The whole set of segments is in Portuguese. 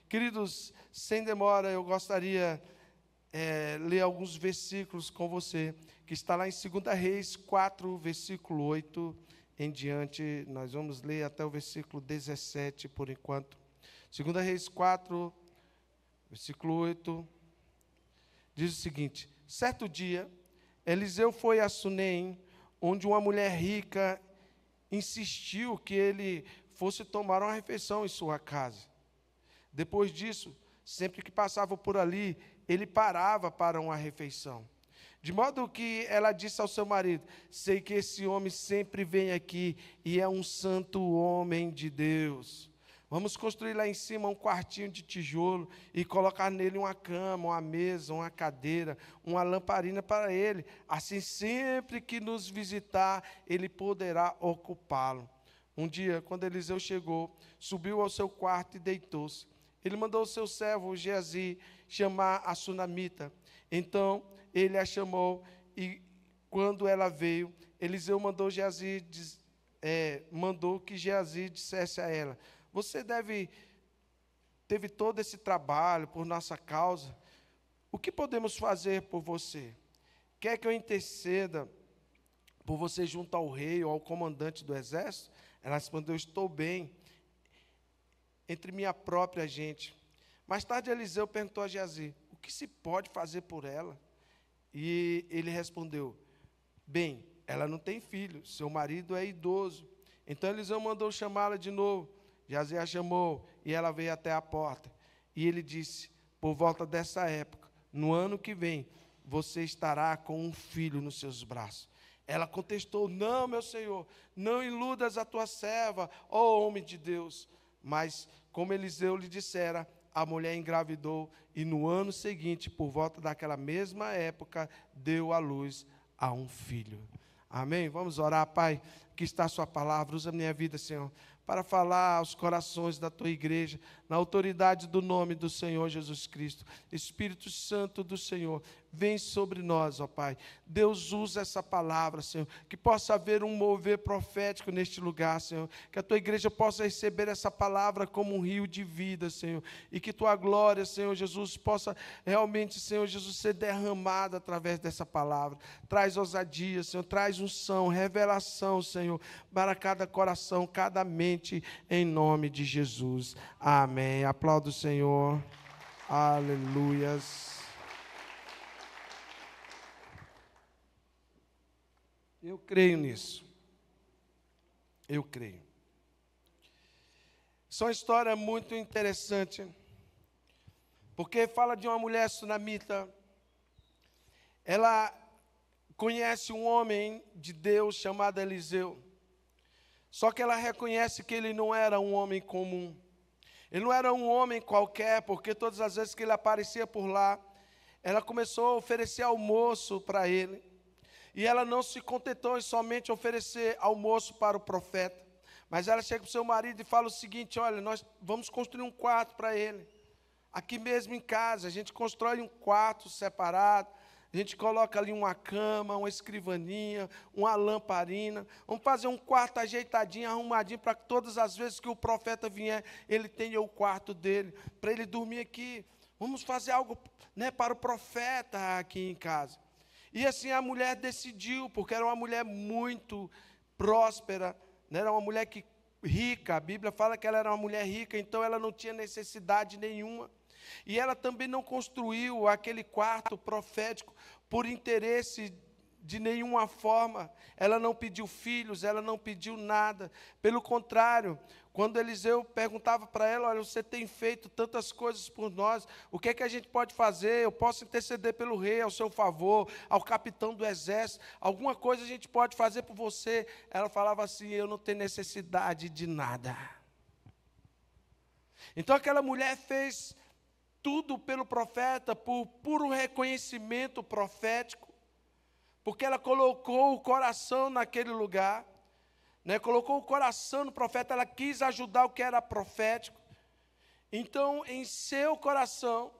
Queridos, sem demora, eu gostaria ler alguns versículos com você, que está lá em 2 Reis 4, versículo 8 em diante. Nós vamos ler até o versículo 17 por enquanto. 2 Reis 4, versículo 8, diz o seguinte: certo dia, Eliseu foi a Sunem, onde uma mulher rica insistiu que ele fosse tomar uma refeição em sua casa. Depois disso, sempre que passava por ali, ele parava para uma refeição. De modo que ela disse ao seu marido: sei que esse homem sempre vem aqui e é um santo homem de Deus. Vamos construir lá em cima um quartinho de tijolo e colocar nele uma cama, uma mesa, uma cadeira, uma lamparina para ele. Assim, sempre que nos visitar, ele poderá ocupá-lo. Um dia, quando Eliseu chegou, subiu ao seu quarto e deitou-se. Ele mandou o seu servo Geazi chamar a sunamita. Então, ele a chamou e, quando ela veio, Eliseu mandou que Geazi dissesse a ela: você teve todo esse trabalho por nossa causa. O que podemos fazer por você? Quer que eu interceda por você junto ao rei ou ao comandante do exército? Ela respondeu: estou bem entre minha própria gente. Mais tarde, Eliseu perguntou a Geazi: o que se pode fazer por ela? E ele respondeu: bem, ela não tem filho, seu marido é idoso. Então Eliseu mandou chamá-la de novo. Geazi a chamou e ela veio até a porta. E ele disse: por volta dessa época, no ano que vem, você estará com um filho nos seus braços. Ela contestou: não, meu senhor, não iludas a tua serva, ó homem de Deus. Mas, como Eliseu lhe dissera, a mulher engravidou e no ano seguinte, por volta daquela mesma época, deu à luz a um filho. Amém? Vamos orar. Pai, aqui está a sua palavra, usa a minha vida, Senhor, para falar aos corações da tua igreja, na autoridade do nome do Senhor Jesus Cristo. Espírito Santo do Senhor, vem sobre nós, ó Pai. Deus, usa essa palavra, Senhor, que possa haver um mover profético neste lugar, Senhor, que a tua igreja possa receber essa palavra como um rio de vida, Senhor, e que tua glória, Senhor Jesus, possa realmente, Senhor Jesus, ser derramada através dessa palavra. Traz ousadia, Senhor, traz unção, revelação, Senhor, para cada coração, cada mente, em nome de Jesus. Amém. Aplauda o Senhor. Aleluias. Eu creio nisso. Eu creio. Isso é uma história muito interessante, porque fala de uma mulher sunamita. Ela conhece um homem de Deus chamado Eliseu. Só que ela reconhece que ele não era um homem comum. Ele não era um homem qualquer, porque todas as vezes que ele aparecia por lá, ela começou a oferecer almoço para ele. E ela não se contentou em somente oferecer almoço para o profeta, mas ela chega para o seu marido e fala o seguinte: olha, nós vamos construir um quarto para ele. Aqui mesmo em casa, a gente constrói um quarto separado, a gente coloca ali uma cama, uma escrivaninha, uma lamparina. Vamos fazer um quarto ajeitadinho, arrumadinho, para que todas as vezes que o profeta vier, ele tenha o quarto dele, para ele dormir aqui. Vamos fazer algo, né, para o profeta aqui em casa. E assim a mulher decidiu, porque era uma mulher muito próspera, né? Era uma mulher rica. A Bíblia fala que ela era uma mulher rica, então ela não tinha necessidade nenhuma. E ela também não construiu aquele quarto profético por interesse de nenhuma forma. Ela não pediu filhos, ela não pediu nada. Pelo contrário, quando Eliseu perguntava para ela: olha, você tem feito tantas coisas por nós, o que é que a gente pode fazer? Eu posso interceder pelo rei ao seu favor, ao capitão do exército, alguma coisa a gente pode fazer por você. Ela falava assim: eu não tenho necessidade de nada. Então aquela mulher fez tudo pelo profeta, por puro reconhecimento profético, porque ela colocou o coração naquele lugar, né? Colocou o coração no profeta, ela quis ajudar o que era profético. Então, em seu coração,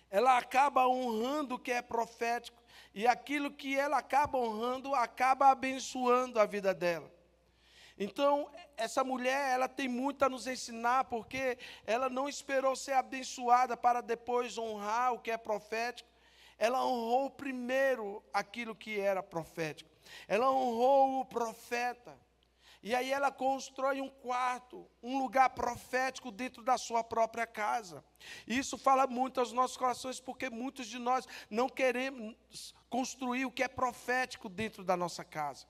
ela acaba honrando o que é profético, e aquilo que ela acaba honrando, acaba abençoando a vida dela. Então, essa mulher, ela tem muito a nos ensinar, porque ela não esperou ser abençoada para depois honrar o que é profético. Ela honrou primeiro aquilo que era profético. Ela honrou o profeta. E aí ela constrói um quarto, um lugar profético dentro da sua própria casa. E isso fala muito aos nossos corações, porque muitos de nós não queremos construir o que é profético dentro da nossa casa.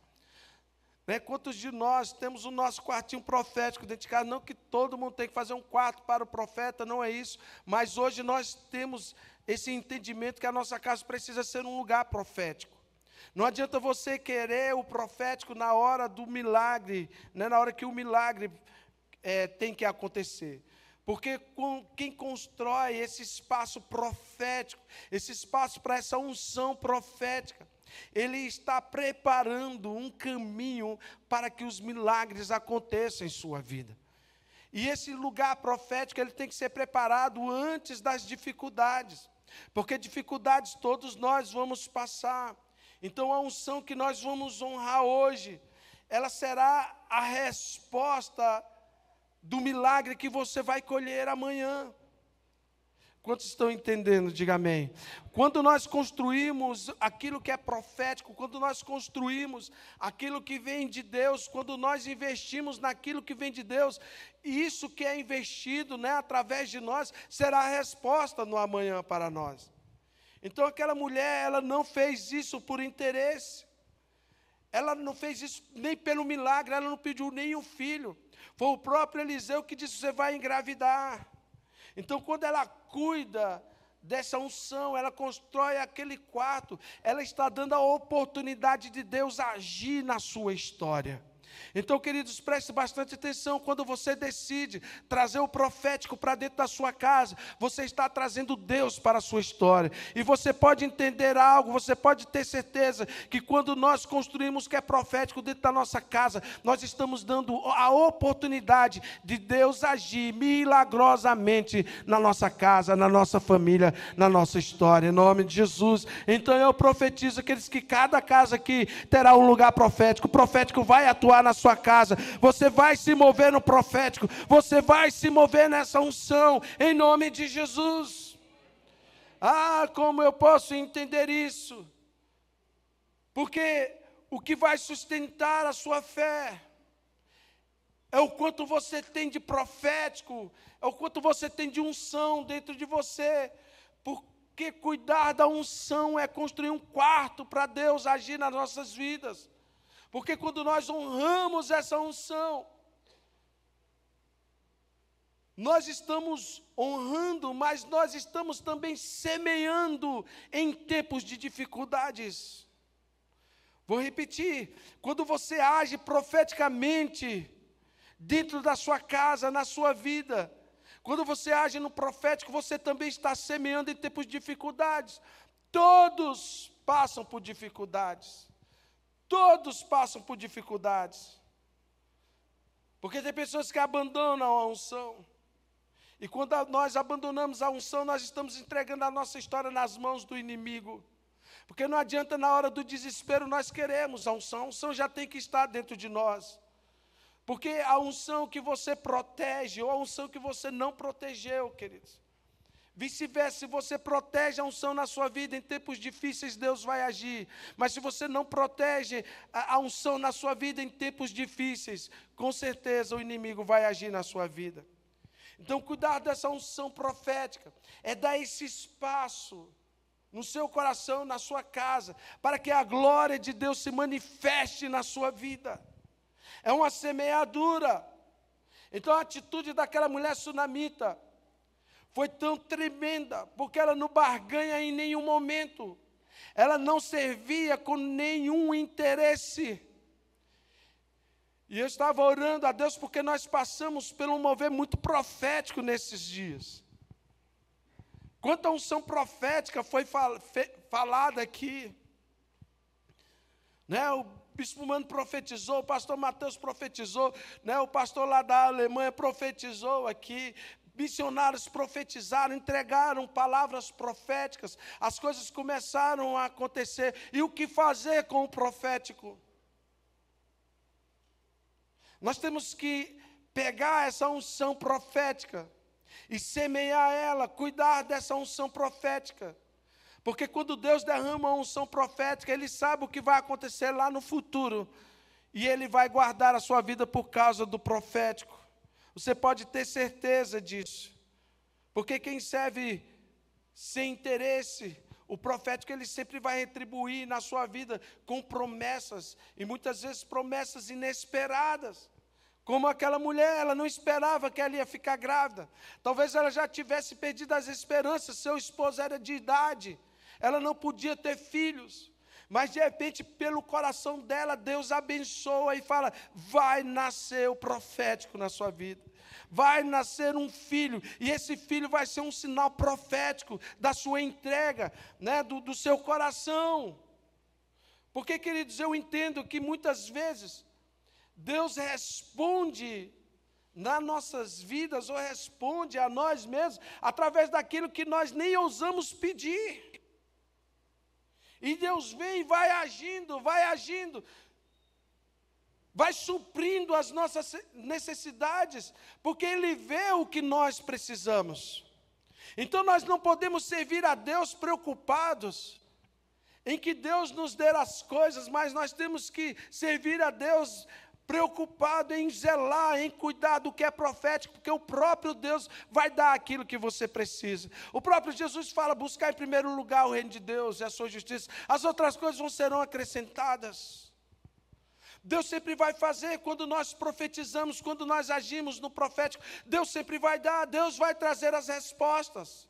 Quantos de nós temos o nosso quartinho profético dentro de casa? Não que todo mundo tem que fazer um quarto para o profeta, não é isso. Mas hoje nós temos esse entendimento que a nossa casa precisa ser um lugar profético. Não adianta você querer o profético na hora do milagre, na hora que o milagre tem que acontecer. Porque quem constrói esse espaço profético, esse espaço para essa unção profética, ele está preparando um caminho para que os milagres aconteçam em sua vida. E esse lugar profético, ele tem que ser preparado antes das dificuldades, porque dificuldades todos nós vamos passar. Então, a unção que nós vamos honrar hoje, ela será a resposta do milagre que você vai colher amanhã. Quantos estão entendendo? Diga amém. Quando nós construímos aquilo que é profético, quando nós construímos aquilo que vem de Deus, quando nós investimos naquilo que vem de Deus, isso que é investido, através de nós, será a resposta no amanhã para nós. Então aquela mulher, ela não fez isso por interesse, ela não fez isso nem pelo milagre, ela não pediu nem um filho, foi o próprio Eliseu que disse: você vai engravidar. Então quando ela cuida dessa unção, ela constrói aquele quarto, ela está dando a oportunidade de Deus agir na sua história. Então, queridos, preste bastante atenção. Quando você decide trazer o profético para dentro da sua casa, você está trazendo Deus para a sua história. E você pode entender algo, você pode ter certeza que quando nós construímos o que é profético dentro da nossa casa, nós estamos dando a oportunidade de Deus agir milagrosamente na nossa casa, na nossa família, na nossa história, em nome de Jesus. Então eu profetizo que cada casa aqui terá um lugar profético. O profético vai atuar na sua casa, você vai se mover no profético, você vai se mover nessa unção, em nome de Jesus. Como eu posso entender isso? Porque o que vai sustentar a sua fé é o quanto você tem de profético, é o quanto você tem de unção dentro de você. Porque cuidar da unção é construir um quarto para Deus agir nas nossas vidas. Porque quando nós honramos essa unção, nós estamos honrando, mas nós estamos também semeando em tempos de dificuldades. Vou repetir: quando você age profeticamente dentro da sua casa, na sua vida, quando você age no profético, você também está semeando em tempos de dificuldades. Todos passam por dificuldades. Todos passam por dificuldades. Porque tem pessoas que abandonam a unção. E quando nós abandonamos a unção, nós estamos entregando a nossa história nas mãos do inimigo. Porque não adianta na hora do desespero nós queremos a unção já tem que estar dentro de nós. Porque a unção que você protege, ou a unção que você não protegeu, queridos. Vice-versa, se você protege a unção na sua vida, em tempos difíceis Deus vai agir. Mas se você não protege a unção na sua vida em tempos difíceis, com certeza o inimigo vai agir na sua vida. Então, cuidar dessa unção profética é dar esse espaço no seu coração, na sua casa, para que a glória de Deus se manifeste na sua vida. É uma semeadura. Então, a atitude daquela mulher sunamita foi tão tremenda, porque ela não barganha em nenhum momento. Ela não servia com nenhum interesse. E eu estava orando a Deus porque nós passamos por um mover muito profético nesses dias. Quanta unção profética foi falada aqui. O Bispo Mano profetizou, o pastor Mateus profetizou, o pastor lá da Alemanha profetizou aqui. Missionários profetizaram, entregaram palavras proféticas, as coisas começaram a acontecer. E o que fazer com o profético? Nós temos que pegar essa unção profética e semear ela, cuidar dessa unção profética. Porque quando Deus derrama a unção profética, Ele sabe o que vai acontecer lá no futuro. E Ele vai guardar a sua vida por causa do profético. Você pode ter certeza disso. Porque quem serve sem interesse, o profético ele sempre vai retribuir na sua vida com promessas. E muitas vezes promessas inesperadas. Como aquela mulher, ela não esperava que ela ia ficar grávida. Talvez ela já tivesse perdido as esperanças, seu esposo era de idade. Ela não podia ter filhos. Mas de repente, pelo coração dela, Deus abençoa e fala: vai nascer o profético na sua vida. Vai nascer um filho, e esse filho vai ser um sinal profético da sua entrega, né, do seu coração. Porque, queridos, eu entendo que muitas vezes Deus responde nas nossas vidas, ou responde a nós mesmos, através daquilo que nós nem ousamos pedir. E Deus vem e vai agindo, vai suprindo as nossas necessidades, porque Ele vê o que nós precisamos. Então nós não podemos servir a Deus preocupados em que Deus nos dê as coisas, mas nós temos que servir a Deus preocupado em zelar, em cuidar do que é profético, porque o próprio Deus vai dar aquilo que você precisa. O próprio Jesus fala: buscar em primeiro lugar o reino de Deus e a sua justiça, as outras coisas serão acrescentadas. Deus sempre vai fazer quando nós profetizamos, quando nós agimos no profético, Deus sempre vai dar, Deus vai trazer as respostas.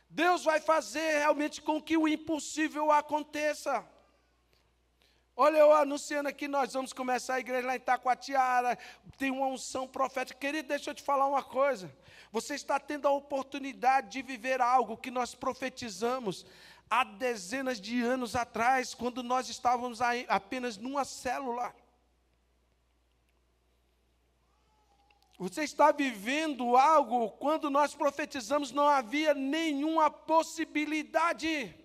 Deus vai fazer realmente com que o impossível aconteça. Olha, eu anunciando aqui, nós vamos começar a igreja lá em Taquatiara, tem uma unção profética. Querido, deixa eu te falar uma coisa. Você está tendo a oportunidade de viver algo que nós profetizamos há dezenas de anos atrás, quando nós estávamos apenas numa célula. Você está vivendo algo, quando nós profetizamos não havia nenhuma possibilidade.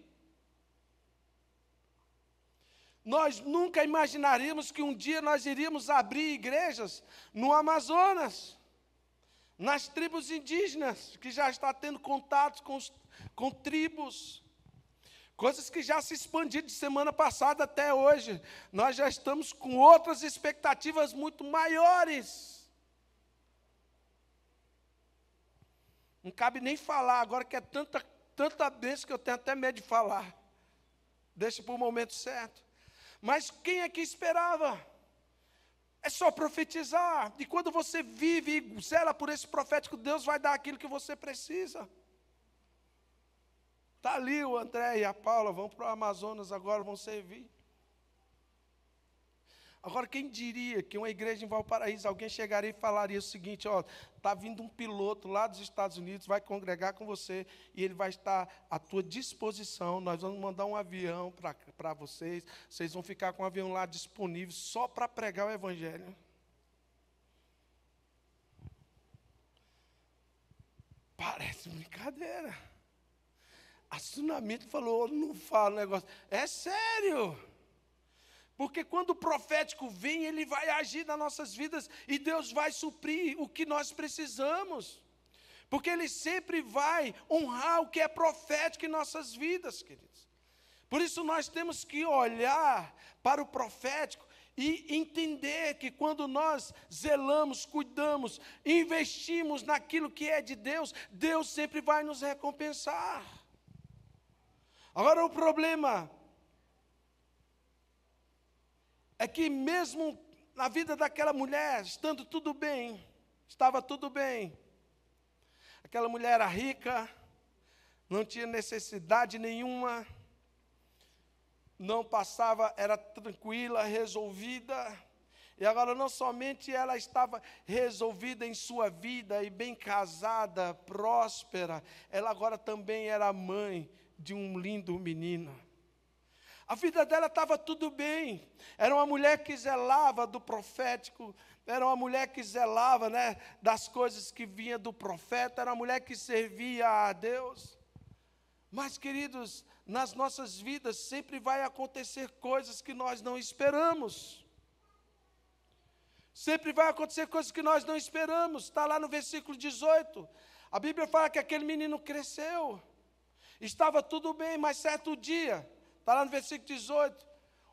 Nós nunca imaginaríamos que um dia nós iríamos abrir igrejas no Amazonas, nas tribos indígenas, que já está tendo contatos com tribos, coisas que já se expandiram de semana passada até hoje. Nós já estamos com outras expectativas muito maiores. Não cabe nem falar, agora que é tanta bênção que eu tenho até medo de falar. Deixa para o momento certo. Mas quem é que esperava? É só profetizar. E quando você vive e zela por esse profético, Deus vai dar aquilo que você precisa. Está ali o André e a Paula, vão para o Amazonas agora, vão servir. Agora, quem diria que uma igreja em Valparaíso, alguém chegaria e falaria o seguinte: ó, está vindo um piloto lá dos Estados Unidos, vai congregar com você, e ele vai estar à tua disposição, nós vamos mandar um avião para vocês vão ficar com o avião lá disponível, só para pregar o Evangelho. Parece brincadeira. A Tsunami falou: não fala o negócio. É sério. Porque quando o profético vem, ele vai agir nas nossas vidas e Deus vai suprir o que nós precisamos. Porque Ele sempre vai honrar o que é profético em nossas vidas, queridos. Por isso nós temos que olhar para o profético e entender que quando nós zelamos, cuidamos, investimos naquilo que é de Deus, Deus sempre vai nos recompensar. Agora o problema é que mesmo na vida daquela mulher, estando tudo bem, estava tudo bem. Aquela mulher era rica, não tinha necessidade nenhuma, não passava, era tranquila, resolvida. E agora não somente ela estava resolvida em sua vida e bem casada, próspera, ela agora também era mãe de um lindo menino. A vida dela estava tudo bem. Era uma mulher que zelava do profético, era uma mulher que zelava, né, das coisas que vinham do profeta, era uma mulher que servia a Deus. Mas, queridos, nas nossas vidas sempre vai acontecer coisas que nós não esperamos. Sempre vai acontecer coisas que nós não esperamos. Está lá no versículo 18. A Bíblia fala que aquele menino cresceu. Estava tudo bem, mas certo dia, está lá no versículo 18,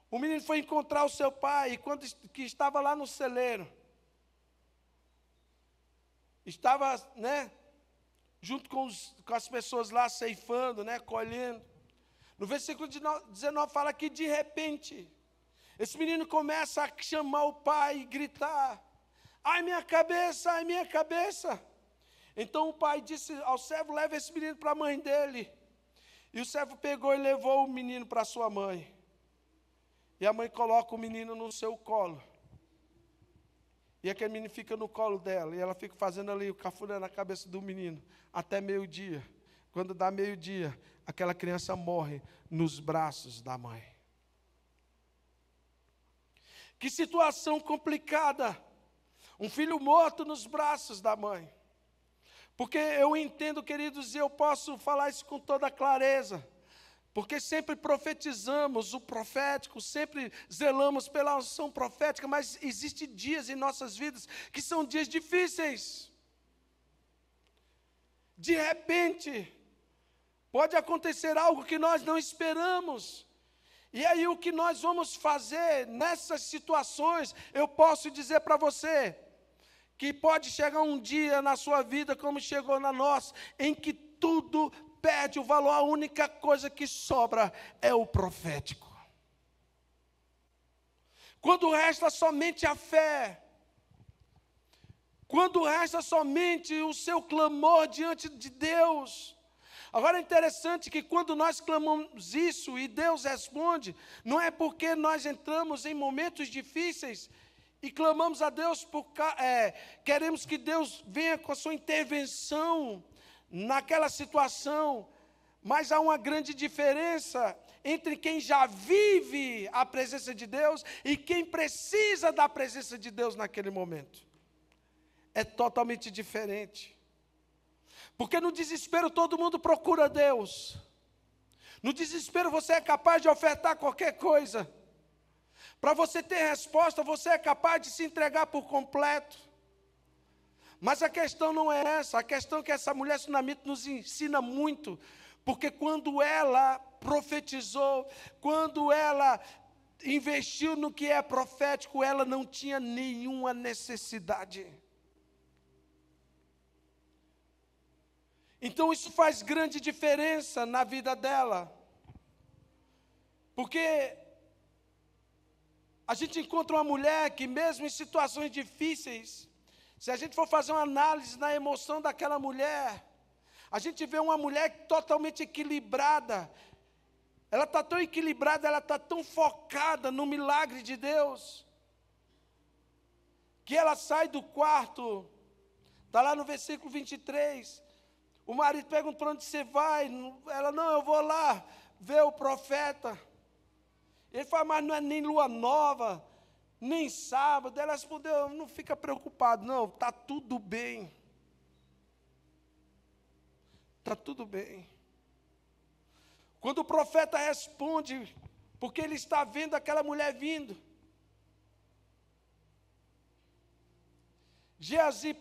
o menino foi encontrar o seu pai, e quando que estava lá no celeiro, estava, junto com as pessoas lá ceifando, colhendo. No versículo 19 fala que de repente, esse menino começa a chamar o pai e gritar: ai minha cabeça, ai minha cabeça. Então o pai disse ao servo: leva esse menino para a mãe dele. E o servo pegou e levou o menino para sua mãe. E a mãe coloca o menino no seu colo. E aquele menino fica no colo dela. E ela fica fazendo ali o cafuné na cabeça do menino. Até meio-dia. Quando dá meio-dia, aquela criança morre nos braços da mãe. Que situação complicada. Um filho morto nos braços da mãe. Porque eu entendo, queridos, e eu posso falar isso com toda clareza, porque sempre profetizamos o profético, sempre zelamos pela unção profética, mas existem dias em nossas vidas que são dias difíceis. De repente, pode acontecer algo que nós não esperamos. E aí o que nós vamos fazer nessas situações, eu posso dizer para você, que pode chegar um dia na sua vida, como chegou na nossa, em que tudo perde o valor, a única coisa que sobra é o profético. Quando resta somente a fé, quando resta somente o seu clamor diante de Deus. Agora é interessante que quando nós clamamos isso e Deus responde, não é porque nós entramos em momentos difíceis e clamamos a Deus, queremos que Deus venha com a sua intervenção naquela situação, mas há uma grande diferença entre quem já vive a presença de Deus e quem precisa da presença de Deus naquele momento. É totalmente diferente. Porque no desespero todo mundo procura Deus. No desespero você é capaz de ofertar qualquer coisa. Para você ter resposta, você é capaz de se entregar por completo. Mas a questão não é essa. A questão é que essa mulher sunamita nos ensina muito. Porque quando ela profetizou, quando ela investiu no que é profético, ela não tinha nenhuma necessidade. Então isso faz grande diferença na vida dela. Porque a gente encontra uma mulher que mesmo em situações difíceis, se a gente for fazer uma análise na emoção daquela mulher, a gente vê uma mulher totalmente equilibrada. Ela está tão equilibrada, ela está tão focada no milagre de Deus, que ela sai do quarto, está lá no versículo 23, o marido pergunta: para onde você vai? Ela: não, eu vou lá ver o profeta. Ele fala: mas não é nem lua nova, nem sábado. Ela respondeu: não fica preocupado, não, está tudo bem. Está tudo bem. Quando o profeta responde, porque ele está vendo aquela mulher vindo, Geazi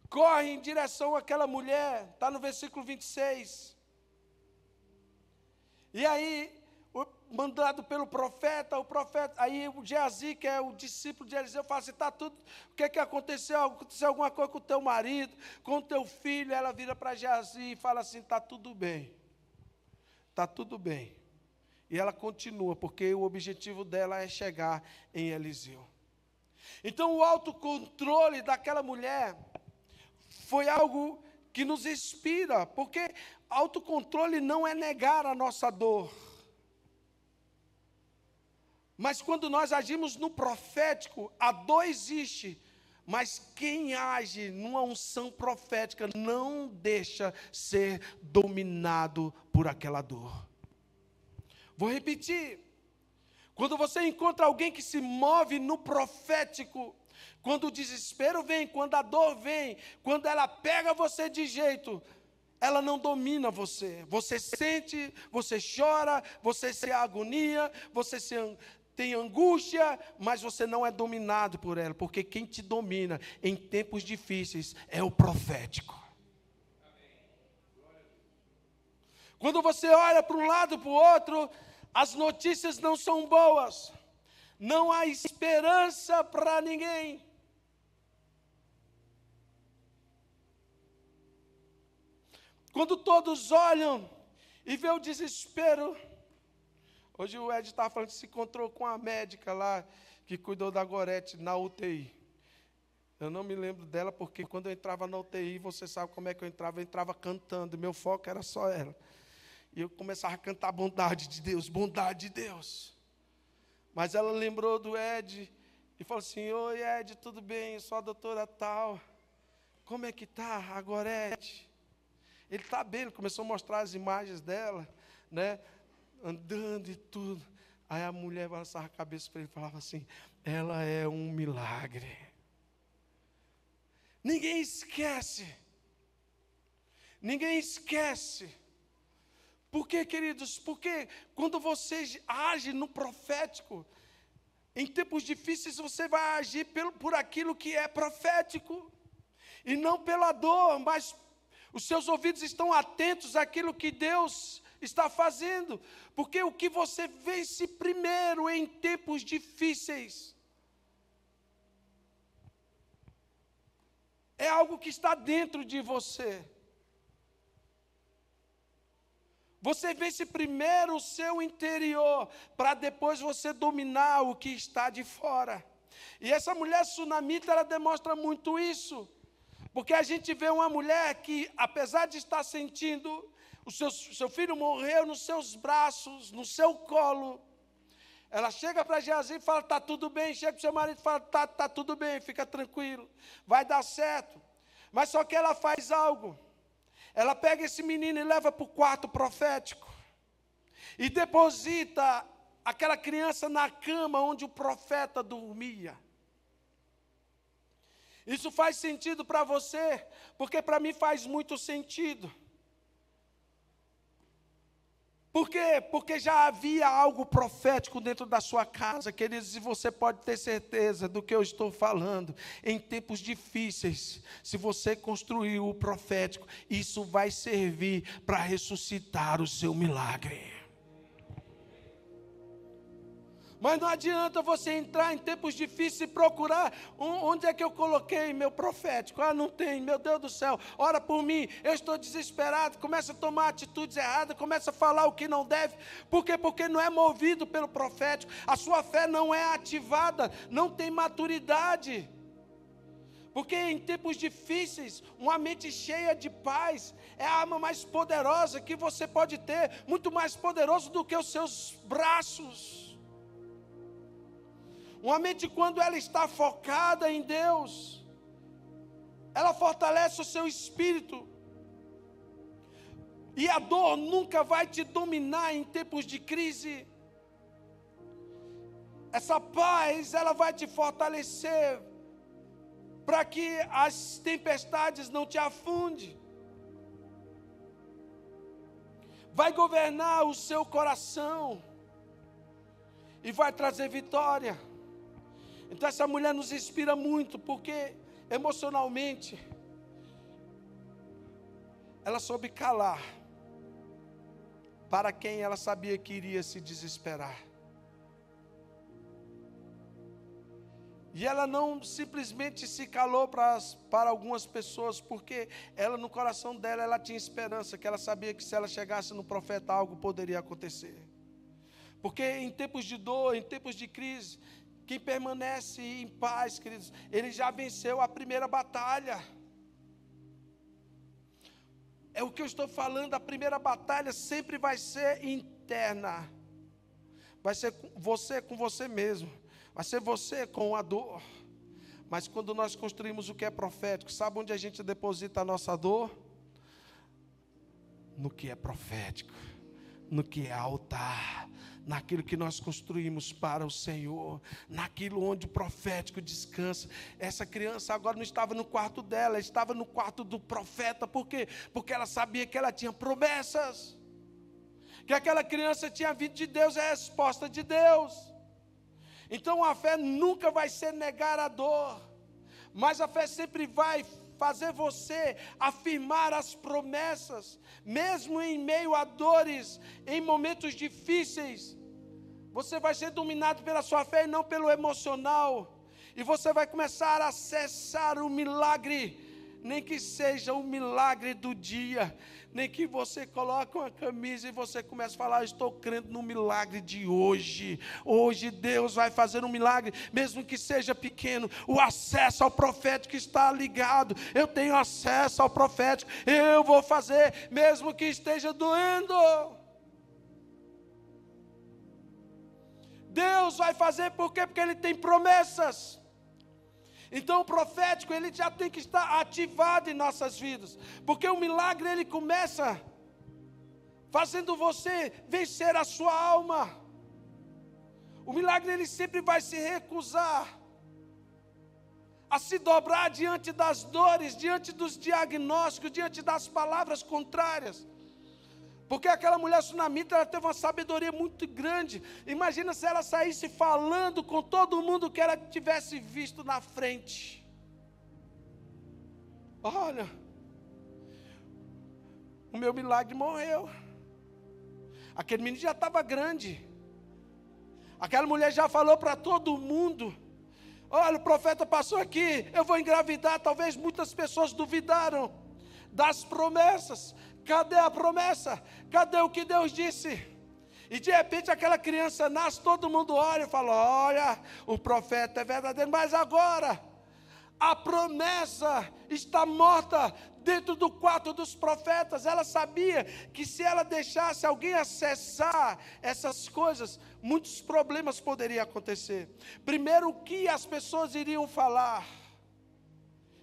corre em direção àquela mulher, está no versículo 26. E aí, mandado pelo profeta, aí o Geazi, que é o discípulo de Eliseu, fala assim: está tudo, o que aconteceu? Aconteceu alguma coisa com o teu marido, com o teu filho? Ela vira para Geazi e fala assim: está tudo bem, está tudo bem. E ela continua, porque o objetivo dela é chegar em Eliseu. Então o autocontrole daquela mulher foi algo que nos inspira, porque autocontrole não é negar a nossa dor. Mas quando nós agimos no profético, a dor existe, mas quem age numa unção profética não deixa ser dominado por aquela dor. Vou repetir. Quando você encontra alguém que se move no profético, quando o desespero vem, quando a dor vem, quando ela pega você de jeito, ela não domina você. Você sente, você chora, você se agonia, você tem angústia, mas você não é dominado por ela, porque quem te domina em tempos difíceis é o profético. Quando você olha para um lado e para o outro, as notícias não são boas, não há esperança para ninguém. Quando todos olham e vê o desespero. Hoje o Ed estava falando que se encontrou com a médica lá, que cuidou da Gorete na UTI. Eu não me lembro dela, porque quando eu entrava na UTI, você sabe como é que eu entrava cantando, meu foco era só ela. E eu começava a cantar bondade de Deus, bondade de Deus. Mas ela lembrou do Ed e falou assim: oi Ed, tudo bem? Eu sou a doutora tal. Como é que está a Gorete? Ele está bem, ele começou a mostrar as imagens dela, né? Andando e tudo. Aí a mulher balançava a cabeça para ele e falava assim: ela é um milagre. Ninguém esquece. Ninguém esquece. Por quê, queridos? Porque quando você age no profético, em tempos difíceis você vai agir por aquilo que é profético. E não pela dor, mas os seus ouvidos estão atentos àquilo que Deus está fazendo. Porque o que você vence primeiro em tempos difíceis é algo que está dentro de você. Você vence primeiro o seu interior, para depois você dominar o que está de fora. E essa mulher sunamita, ela demonstra muito isso. Porque a gente vê uma mulher que, apesar de estar sentindo, seu filho morreu nos seus braços, no seu colo. Ela chega para Geazi e fala: está tudo bem. Chega para o seu marido e fala: tá tudo bem, fica tranquilo, vai dar certo. Mas só que ela faz algo. Ela pega esse menino e leva para o quarto profético. E deposita aquela criança na cama onde o profeta dormia. Isso faz sentido para você? Porque para mim faz muito sentido. Por quê? Porque já havia algo profético dentro da sua casa, queridos, e você pode ter certeza do que eu estou falando. Em tempos difíceis, se você construir o profético, isso vai servir para ressuscitar o seu milagre. Mas não adianta você entrar em tempos difíceis e procurar onde é que eu coloquei meu profético. Ah, não tem, meu Deus do céu, ora por mim, eu estou desesperado. Começa a tomar atitudes erradas, começa a falar o que não deve. Por quê? Porque não é movido pelo profético. A sua fé não é ativada, não tem maturidade. Porque em tempos difíceis, uma mente cheia de paz é a arma mais poderosa que você pode ter, muito mais poderoso do que os seus braços. Uma mente, quando ela está focada em Deus, ela fortalece o seu espírito. E a dor nunca vai te dominar em tempos de crise. Essa paz, ela vai te fortalecer para que as tempestades não te afundem. Vai governar o seu coração e vai trazer vitória. Então essa mulher nos inspira muito, porque emocionalmente ela soube calar para quem ela sabia que iria se desesperar. E ela não simplesmente se calou para algumas pessoas, porque ela, no coração dela, ela tinha esperança, que ela sabia que se ela chegasse no profeta, algo poderia acontecer. Porque em tempos de dor, em tempos de crise, quem permanece em paz, queridos, ele já venceu a primeira batalha. É o que eu estou falando, a primeira batalha sempre vai ser interna. Vai ser você com você mesmo. Vai ser você com a dor. Mas quando nós construímos o que é profético, sabe onde a gente deposita a nossa dor? No que é profético, no que é altar, naquilo que nós construímos para o Senhor, naquilo onde o profético descansa. Essa criança agora não estava no quarto dela, estava no quarto do profeta. Por quê? Porque ela sabia que ela tinha promessas, que aquela criança tinha vindo de Deus, é a resposta de Deus. Então a fé nunca vai ser negar a dor, mas a fé sempre vai fazer você afirmar as promessas, mesmo em meio a dores, em momentos difíceis. Você vai ser dominado pela sua fé e não pelo emocional. E você vai começar a acessar o milagre, nem que seja o milagre do dia, nem que você coloque uma camisa e você comece a falar: estou crendo no milagre de hoje. Hoje Deus vai fazer um milagre, mesmo que seja pequeno. O acesso ao profético está ligado. Eu tenho acesso ao profético, eu vou fazer, mesmo que esteja doendo. Deus vai fazer por quê? Porque Ele tem promessas. Então o profético, ele já tem que estar ativado em nossas vidas. Porque o milagre, ele começa fazendo você vencer a sua alma. O milagre, ele sempre vai se recusar a se dobrar diante das dores, diante dos diagnósticos, diante das palavras contrárias. Porque aquela mulher sunamita, ela teve uma sabedoria muito grande. Imagina se ela saísse falando com todo mundo que ela tivesse visto na frente. Olha, o meu milagre morreu. Aquele menino já estava grande. Aquela mulher já falou para todo mundo: olha, o profeta passou aqui, eu vou engravidar. Talvez muitas pessoas duvidaram das promessas. Cadê a promessa? Cadê o que Deus disse? E de repente aquela criança nasce, todo mundo olha e fala: olha, o profeta é verdadeiro. Mas agora, a promessa está morta dentro do quarto dos profetas. Ela sabia que se ela deixasse alguém acessar essas coisas, muitos problemas poderiam acontecer. Primeiro, o que as pessoas iriam falar?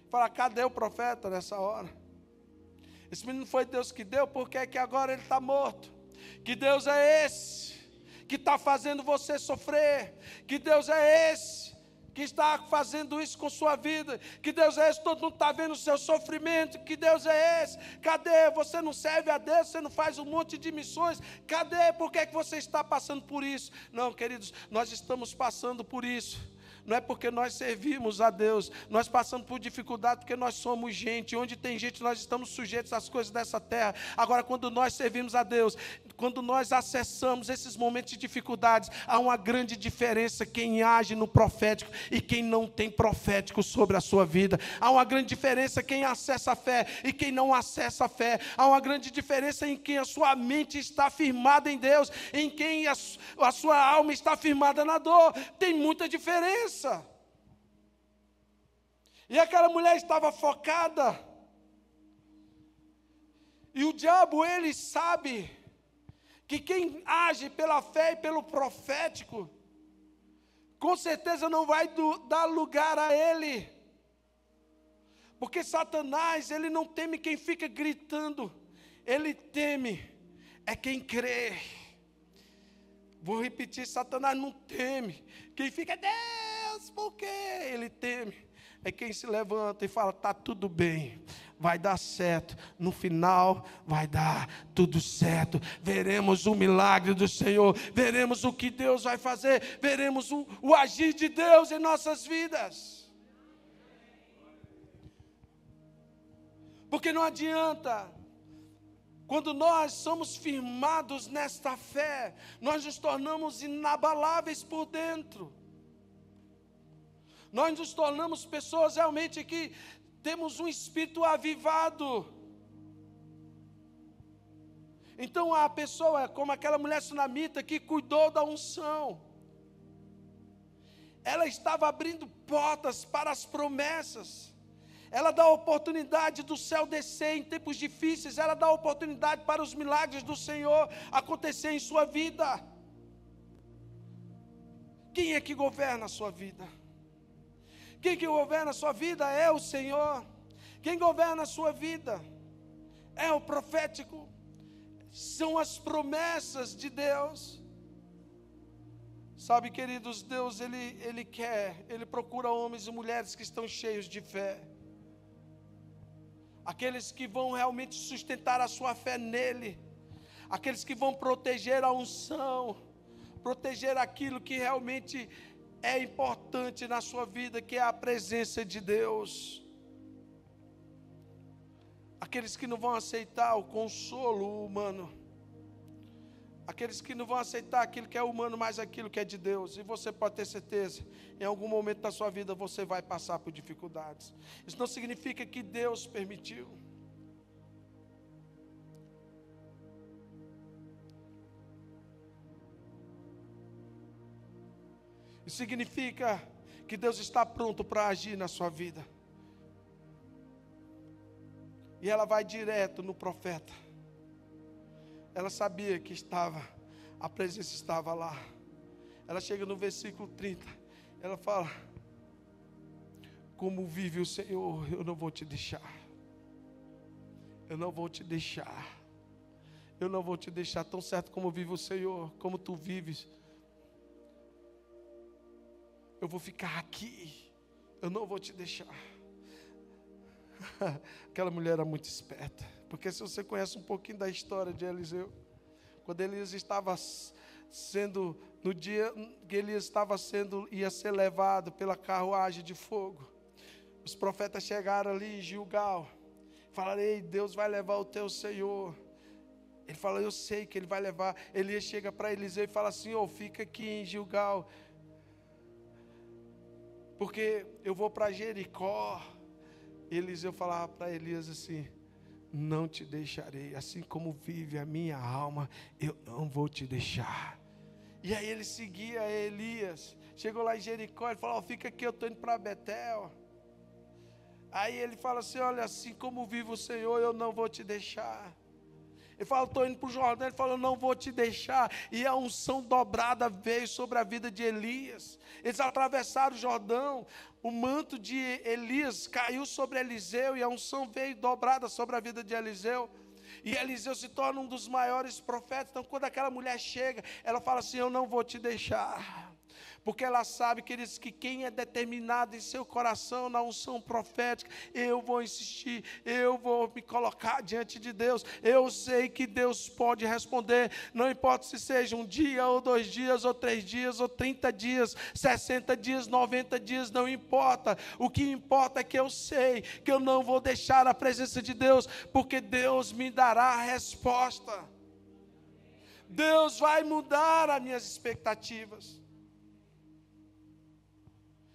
Falar: cadê o profeta nessa hora? Esse menino foi Deus que deu, por que é que agora ele está morto? Que Deus é esse que está fazendo você sofrer? Que Deus é esse que está fazendo isso com sua vida? Que Deus é esse, todo mundo está vendo o seu sofrimento? Que Deus é esse? Cadê? Você não serve a Deus, você não faz um monte de missões? Cadê? Por que é que você está passando por isso? Não, queridos, nós estamos passando por isso. Não é porque nós servimos a Deus, nós passamos por dificuldade porque nós somos gente. Onde tem gente, nós estamos sujeitos às coisas dessa terra. Agora, quando nós servimos a Deus, quando nós acessamos esses momentos de dificuldades, há uma grande diferença quem age no profético e quem não tem profético sobre a sua vida. Há uma grande diferença quem acessa a fé e quem não acessa a fé. Há uma grande diferença em quem a sua mente está firmada em Deus, em quem a sua alma está firmada na dor. Tem muita diferença. E aquela mulher estava focada. E o diabo, ele sabe que quem age pela fé e pelo profético, com certeza não vai dar lugar a ele. Porque Satanás, ele não teme quem fica gritando, ele teme é quem crê. Vou repetir: Satanás não teme quem fica: Deus, por quê? Ele teme é quem se levanta e fala: está tudo bem, vai dar certo, no final vai dar tudo certo, veremos o milagre do Senhor, veremos o que Deus vai fazer, veremos o agir de Deus em nossas vidas. Porque não adianta. Quando nós somos firmados nesta fé, nós nos tornamos inabaláveis por dentro. Nós nos tornamos pessoas realmente que temos um espírito avivado. Então a pessoa, como aquela mulher sunamita que cuidou da unção, ela estava abrindo portas para as promessas. Ela dá a oportunidade do céu descer em tempos difíceis. Ela dá a oportunidade para os milagres do Senhor acontecer em sua vida. Quem é que governa a sua vida? Quem que governa a sua vida é o Senhor. Quem governa a sua vida é o profético. São as promessas de Deus. Sabe, queridos, Deus, Ele procura homens e mulheres que estão cheios de fé. Aqueles que vão realmente sustentar a sua fé nele. Aqueles que vão proteger a unção, proteger aquilo que realmente é importante na sua vida, que é a presença de Deus. Aqueles que não vão aceitar o consolo humano, aqueles que não vão aceitar aquilo que é humano, mas aquilo que é de Deus. E você pode ter certeza, em algum momento da sua vida você vai passar por dificuldades. Isso não significa que Deus permitiu. Isso significa que Deus está pronto para agir na sua vida. E ela vai direto no profeta. Ela sabia que a presença estava lá. Ela chega no versículo 30. Ela fala: como vive o Senhor, eu não vou te deixar. Eu não vou te deixar. Eu não vou te deixar. Tão certo como vive o Senhor, como tu vives, eu vou ficar aqui. Eu não vou te deixar. Aquela mulher era muito esperta. Porque se você conhece um pouquinho da história de Eliseu, quando Elias estava sendo, no dia que Elias ia ser levado pela carruagem de fogo, os profetas chegaram ali em Gilgal, falaram: ei, Deus vai levar o teu Senhor. Ele fala: eu sei que ele vai levar. Elias chega para Eliseu e fala assim: fica aqui em Gilgal, porque eu vou para Jericó. Eliseu falava para Elias assim: não te deixarei, assim como vive a minha alma, eu não vou te deixar. E aí ele seguia Elias, chegou lá em Jericó, ele falou: fica aqui, eu estou indo para Betel. Aí ele fala assim: olha, assim como vive o Senhor, eu não vou te deixar. Ele fala: estou indo para o Jordão. Ele falou: não vou te deixar. E a unção dobrada veio sobre a vida de Elias. Eles atravessaram o Jordão, o manto de Elias caiu sobre Eliseu, e a unção veio dobrada sobre a vida de Eliseu. E Eliseu se torna um dos maiores profetas. Então quando aquela mulher chega, ela fala assim: eu não vou te deixar. Porque ela sabe, queridos, que quem é determinado em seu coração na unção profética, eu vou insistir, eu vou me colocar diante de Deus. Eu sei que Deus pode responder, não importa se seja um dia, ou 2 dias, ou 3 dias, ou 30 dias, 60 dias, 90 dias, não importa. O que importa é que eu sei que eu não vou deixar a presença de Deus, porque Deus me dará a resposta. Deus vai mudar as minhas expectativas.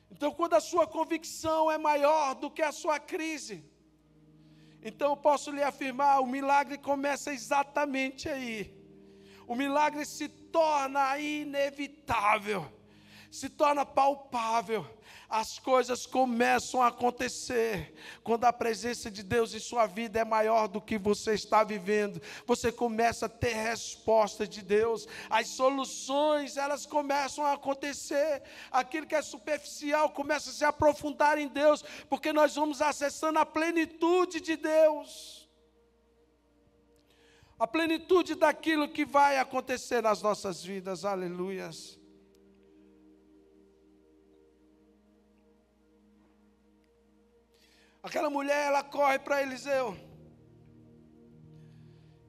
Então, quando a sua convicção é maior do que a sua crise, então eu posso lhe afirmar, o milagre começa exatamente aí. O milagre se torna inevitável, se torna palpável. As coisas começam a acontecer quando a presença de Deus em sua vida é maior do que você está vivendo. Você começa a ter resposta de Deus. As soluções, elas começam a acontecer. Aquilo que é superficial começa a se aprofundar em Deus, porque nós vamos acessando a plenitude de Deus. A plenitude daquilo que vai acontecer nas nossas vidas. Aleluias. Aquela mulher, ela corre para Eliseu.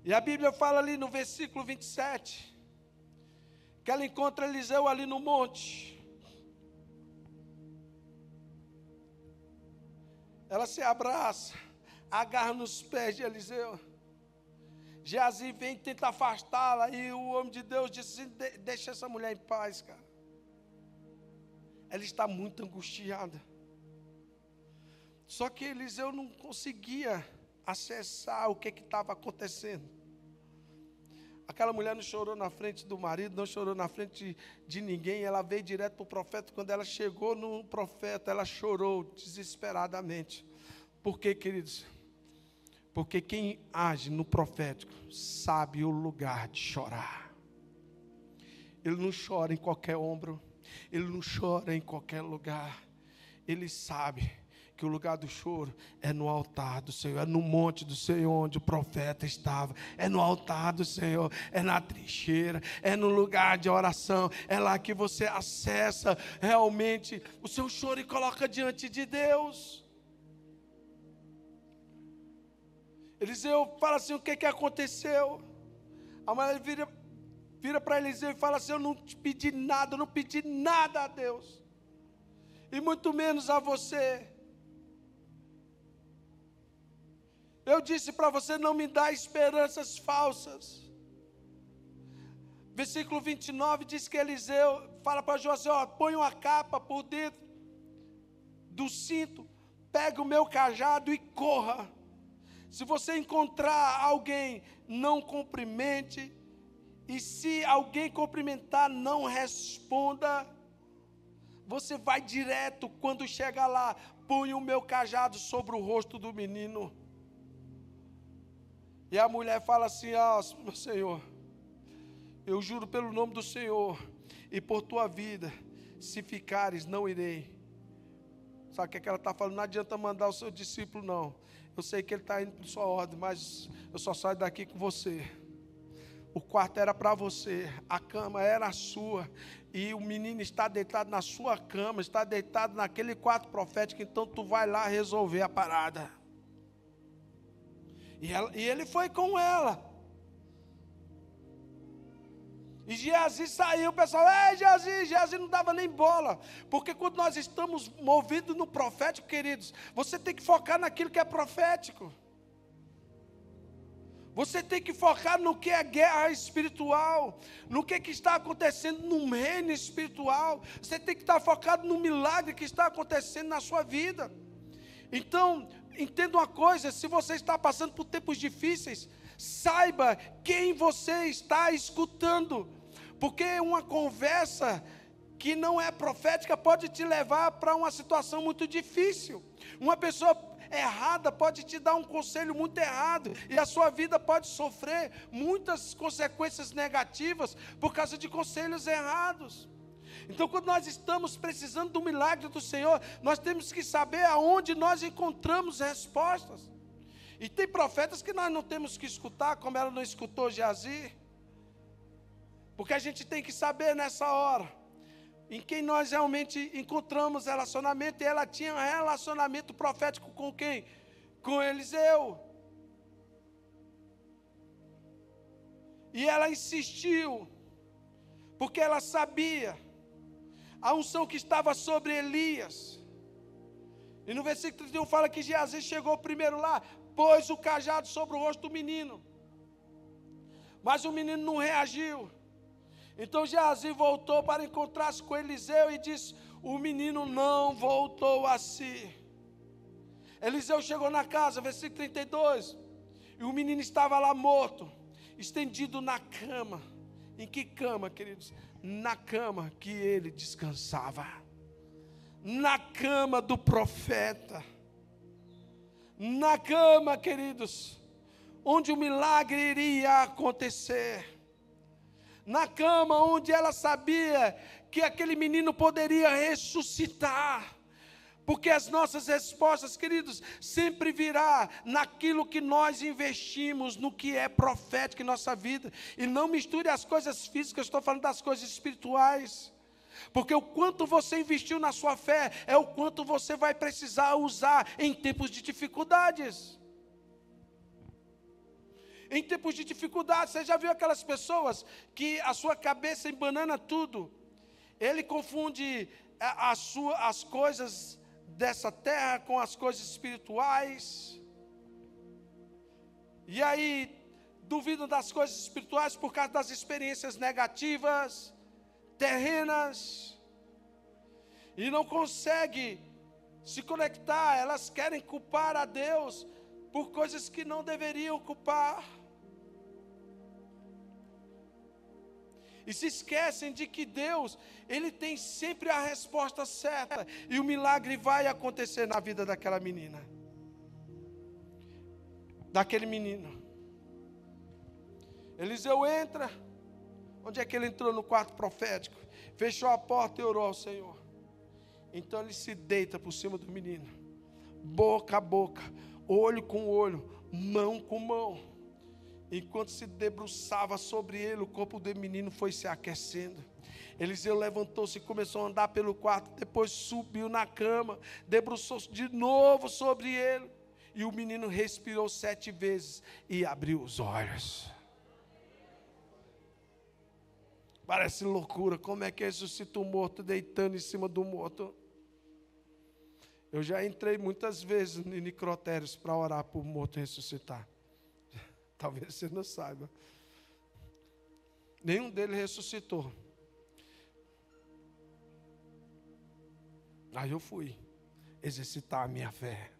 E a Bíblia fala ali no versículo 27, que ela encontra Eliseu ali no monte. Ela se abraça, agarra nos pés de Eliseu. Geazi vem, tenta afastá-la, e o homem de Deus disse assim: deixa essa mulher em paz, cara. Ela está muito angustiada. Só que Eliseu não conseguia acessar o que estava acontecendo. Aquela mulher não chorou na frente do marido, não chorou na frente de ninguém. Ela veio direto para o profeta. Quando ela chegou no profeta, ela chorou desesperadamente. Por quê, queridos? Porque quem age no profético sabe o lugar de chorar. Ele não chora em qualquer ombro, ele não chora em qualquer lugar. Ele sabe que o lugar do choro é no altar do Senhor, é no monte do Senhor onde o profeta estava, é no altar do Senhor, é na trincheira, é no lugar de oração, é lá que você acessa realmente o seu choro e coloca diante de Deus. Eliseu fala assim: o que aconteceu? A mulher vira para Eliseu e fala assim: eu não te pedi nada, eu não pedi nada a Deus. e muito menos a você. Eu disse para você, não me dá esperanças falsas. Versículo 29 diz que Eliseu fala para Josué, ó, põe uma capa por dentro do cinto, pega o meu cajado e corra. Se você encontrar alguém, não cumprimente, e se alguém cumprimentar, não responda. Você vai direto, quando chega lá, põe o meu cajado sobre o rosto do menino. E a mulher fala assim, meu Senhor, eu juro pelo nome do Senhor, e por tua vida, se ficares, não irei. Sabe o que ela está falando? Não adianta mandar o seu discípulo, não. Eu sei que ele está indo por sua ordem, mas eu só saio daqui com você. O quarto era para você, a cama era sua, e o menino está deitado na sua cama, está deitado naquele quarto profético, então tu vai lá resolver a parada. E ele foi com ela. E Geazi saiu, o pessoal, Geazi não dava nem bola. Porque quando nós estamos movidos no profético, queridos, você tem que focar naquilo que é profético. Você tem que focar no que é guerra espiritual, no que está acontecendo no reino espiritual. Você tem que estar focado no milagre que está acontecendo na sua vida. Então, entenda uma coisa, se você está passando por tempos difíceis, saiba quem você está escutando, porque uma conversa que não é profética pode te levar para uma situação muito difícil. Uma pessoa errada pode te dar um conselho muito errado, e a sua vida pode sofrer muitas consequências negativas por causa de conselhos errados. Então, quando nós estamos precisando do milagre do Senhor, nós temos que saber aonde nós encontramos respostas. E tem profetas que nós não temos que escutar, como ela não escutou Geazi, porque a gente tem que saber nessa hora em quem nós realmente encontramos relacionamento. E ela tinha um relacionamento profético com quem? Com Eliseu. E ela insistiu, porque ela sabia a unção que estava sobre Elias. E no versículo 31 fala que Geazi chegou primeiro lá, pôs o cajado sobre o rosto do menino, mas o menino não reagiu. Então Geazi voltou para encontrar-se com Eliseu e disse, o menino não voltou a si. Eliseu chegou na casa, versículo 32, e o menino estava lá morto, estendido na cama. Em que cama, queridos? Na cama que ele descansava, na cama do profeta, na cama, queridos, onde o milagre iria acontecer, na cama onde ela sabia que aquele menino poderia ressuscitar. Porque as nossas respostas, queridos, sempre virá naquilo que nós investimos, no que é profético em nossa vida. E não misture as coisas físicas, estou falando das coisas espirituais. Porque o quanto você investiu na sua fé, é o quanto você vai precisar usar em tempos de dificuldades. Em tempos de dificuldade, você já viu aquelas pessoas que a sua cabeça embanana tudo? Ele confunde as coisas dessa terra com as coisas espirituais. E aí, duvidam das coisas espirituais por causa das experiências negativas, terrenas. E não consegue se conectar, elas querem culpar a Deus por coisas que não deveriam culpar. E se esquecem de que Deus, Ele tem sempre a resposta certa. E o milagre vai acontecer na vida daquela menina. Daquele menino. Eliseu entra. Onde é que ele entrou? No quarto profético. Fechou a porta e orou ao Senhor. Então ele se deita por cima do menino. Boca a boca. Olho com olho. Mão com mão. Enquanto se debruçava sobre ele, o corpo do menino foi se aquecendo. Eliseu levantou-se e começou a andar pelo quarto. Depois subiu na cama, debruçou-se de novo sobre ele. E o menino respirou 7 vezes e abriu os olhos. Parece loucura, como é que ressuscita o morto deitando em cima do morto? Eu já entrei muitas vezes em necrotérios para orar por morto ressuscitar. Talvez você não saiba. Nenhum deles ressuscitou. Aí eu fui exercitar a minha fé.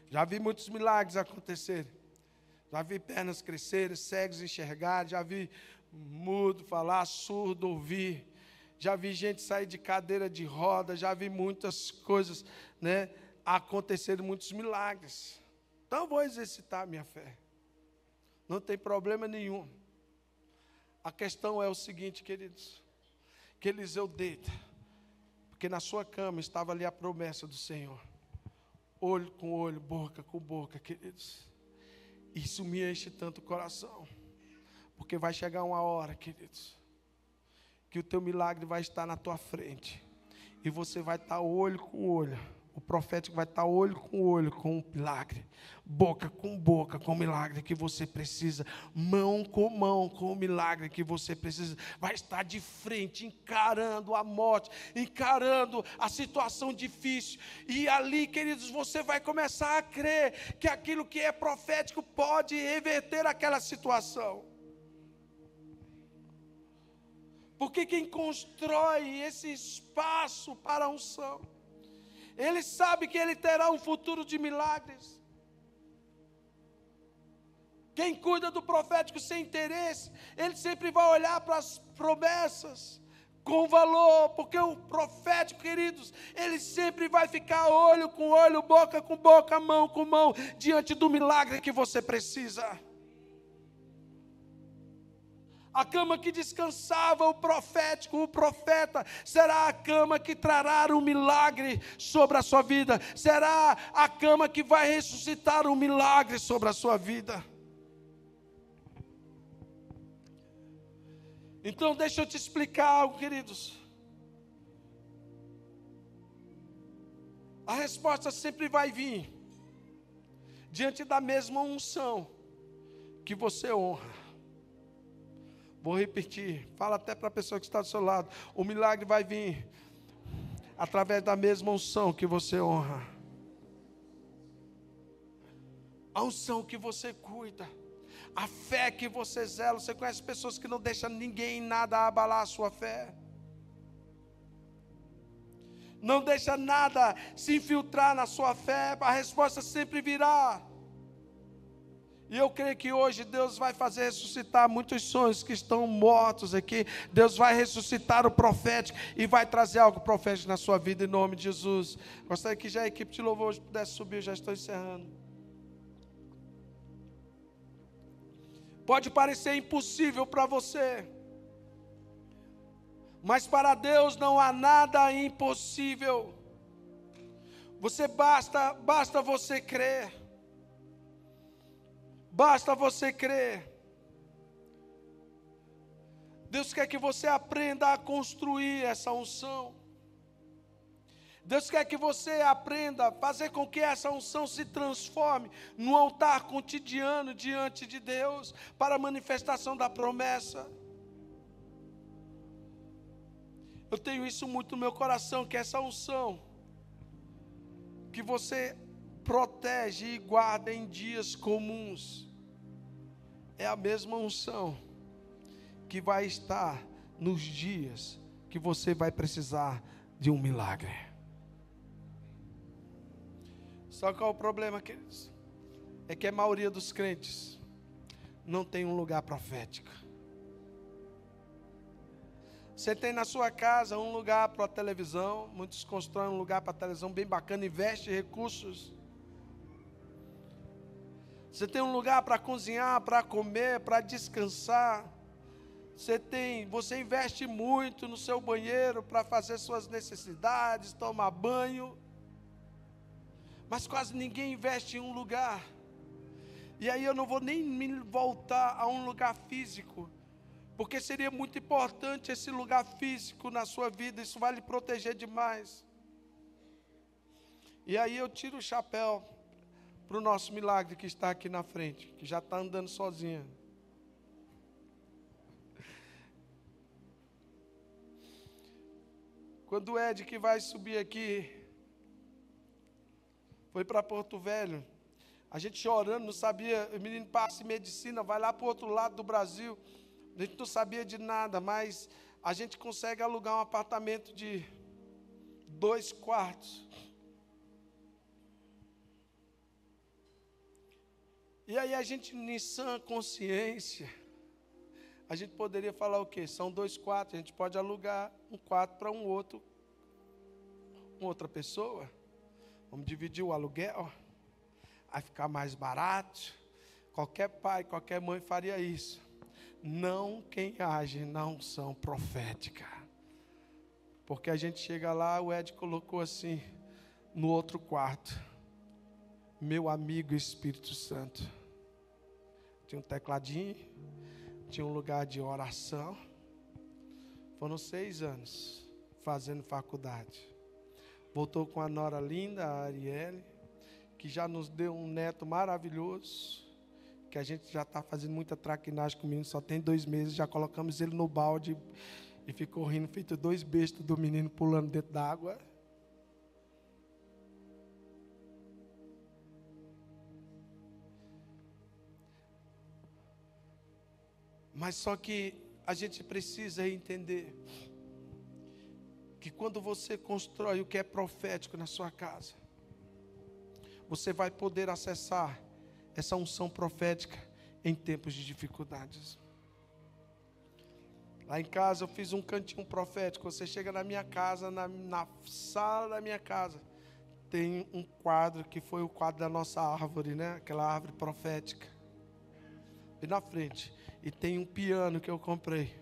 Já vi muitos milagres acontecerem. Já vi pernas crescerem, cegos enxergarem. Já vi mudo falar, surdo ouvir. Já vi gente sair de cadeira de roda. Já vi muitas coisas, né, acontecerem, muitos milagres. Então eu vou exercitar a minha fé. Não tem problema nenhum. A questão é o seguinte, queridos. Que Eliseu deita. Porque na sua cama estava ali a promessa do Senhor. Olho com olho, boca com boca, queridos. Isso me enche tanto o coração. Porque vai chegar uma hora, queridos, que o teu milagre vai estar na tua frente. E você vai estar olho com olho. O profético vai estar olho com o milagre. Boca com o milagre que você precisa. Mão com o milagre que você precisa. Vai estar de frente, encarando a morte, encarando a situação difícil. E ali, queridos, você vai começar a crer que aquilo que é profético pode reverter aquela situação. Porque quem constrói esse espaço para a unção, ele sabe que ele terá um futuro de milagres. Quem cuida do profético sem interesse, ele sempre vai olhar para as promessas com valor, porque o profético, queridos, ele sempre vai ficar olho com olho, boca com boca, mão com mão, diante do milagre que você precisa. A cama que descansava o profético, o profeta, será a cama que trará um milagre sobre a sua vida. Será a cama que vai ressuscitar um milagre sobre a sua vida. Então deixa eu te explicar algo, queridos. A resposta sempre vai vir diante da mesma unção que você honra. Vou repetir, fala até para a pessoa que está do seu lado. O milagre vai vir através da mesma unção que você honra. A unção que você cuida. A fé que você zela. Você conhece pessoas que não deixam ninguém nada abalar a sua fé. Não deixa nada se infiltrar na sua fé. A resposta sempre virá. E eu creio que hoje Deus vai fazer ressuscitar muitos sonhos que estão mortos aqui. Deus vai ressuscitar o profético e vai trazer algo profético na sua vida em nome de Jesus. Gostaria que já a equipe de louvor hoje pudesse subir, eu já estou encerrando. Pode parecer impossível para você, mas para Deus não há nada impossível. Basta você crer. Basta você crer. Deus quer que você aprenda a construir essa unção. Deus quer que você aprenda a fazer com que essa unção se transforme num altar cotidiano diante de Deus, para a manifestação da promessa. Eu tenho isso muito no meu coração, que essa unção que você protege e guarda em dias comuns é a mesma unção que vai estar nos dias que você vai precisar de um milagre. Só qual é o problema, queridos? É que a maioria dos crentes não tem um lugar profético. Você tem na sua casa um lugar para a televisão. Muitos constroem um lugar para a televisão bem bacana, investem recursos. Você tem um lugar para cozinhar, para comer, para descansar. Você investe muito no seu banheiro para fazer suas necessidades, tomar banho. Mas quase ninguém investe em um lugar. E aí eu não vou nem me voltar a um lugar físico, porque seria muito importante esse lugar físico na sua vida. Isso vai lhe proteger demais. E aí eu tiro o chapéu para o nosso milagre que está aqui na frente, que já está andando sozinha. Quando o Ed que vai subir aqui, Foi para Porto Velho. A gente chorando, não sabia. O menino passa em medicina, vai lá para o outro lado do Brasil. A gente não sabia de nada, mas a gente consegue alugar um apartamento de 2 quartos. E aí a gente, em sã consciência, a gente poderia falar o quê? São 2 quartos, a gente pode alugar um quarto para uma outra pessoa. Vamos dividir o aluguel, vai ficar mais barato. Qualquer pai, qualquer mãe faria isso. Não quem age na unção profética. Porque a gente chega lá, o Ed colocou assim, no outro quarto, meu amigo Espírito Santo. Tinha um tecladinho, tinha um lugar de oração. Foram 6 anos fazendo faculdade. Voltou com a nora linda, a Arielle, que já nos deu um neto maravilhoso, que a gente já está fazendo muita traquinagem com o menino, só tem 2 meses, já colocamos ele no balde e ficou rindo, feito 2 bestos do menino pulando dentro da água. Mas só que a gente precisa entender que quando você constrói o que é profético na sua casa, você vai poder acessar essa unção profética em tempos de dificuldades. Lá em casa eu fiz um cantinho profético. Você chega na minha casa, na sala da minha casa, tem um quadro que foi o quadro da nossa árvore, né? Aquela árvore profética. E na frente. E tem um piano que eu comprei.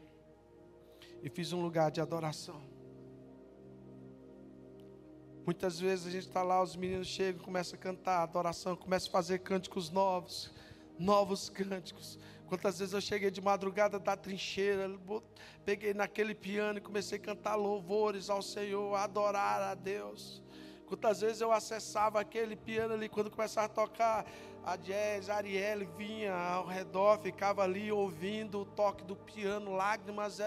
E fiz um lugar de adoração. Muitas vezes a gente está lá, os meninos chegam, começam a cantar adoração, começam a fazer cânticos novos cânticos. Quantas vezes eu cheguei de madrugada da trincheira, peguei naquele piano e comecei a cantar louvores ao Senhor, a adorar a Deus. Quantas vezes eu acessava aquele piano ali, quando começava a tocar a jazz, a Arielle vinha ao redor, ficava ali ouvindo o toque do piano, lágrimas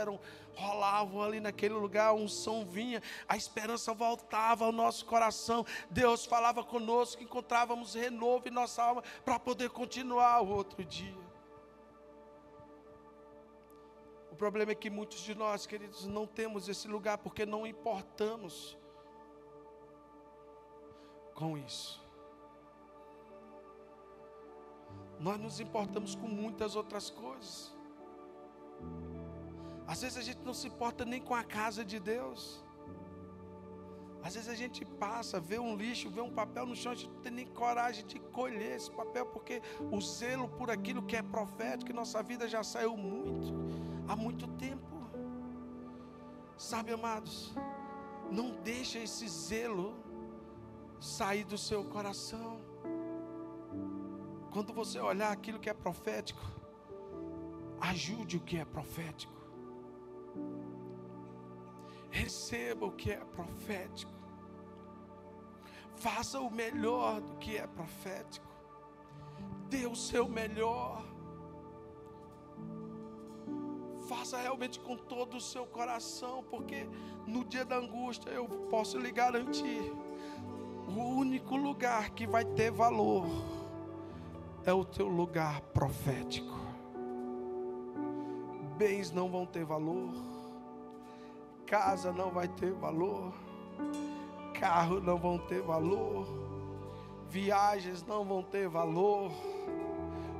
rolavam ali naquele lugar, a unção vinha, a esperança voltava ao nosso coração, Deus falava conosco, encontrávamos renovo em nossa alma para poder continuar o outro dia. O problema é que muitos de nós, queridos, não temos esse lugar porque não importamos com isso. Nós nos importamos com muitas outras coisas. Às vezes a gente não se importa nem com a casa de Deus. Às vezes a gente passa, vê um lixo, vê um papel no chão, a gente não tem nem coragem de colher esse papel, porque o zelo por aquilo que é profético em nossa vida já saiu há muito tempo. Sabe, amados, não deixa esse zelo sair do seu coração. Quando você olhar aquilo que é profético, ajude o que é profético. Receba o que é profético. Faça o melhor do que é profético. Dê o seu melhor. Faça realmente com todo o seu coração, porque no dia da angústia eu posso lhe garantir, o único lugar que vai ter valor é o teu lugar profético. Bens não vão ter valor, casa não vai ter valor, carro não vão ter valor, viagens não vão ter valor,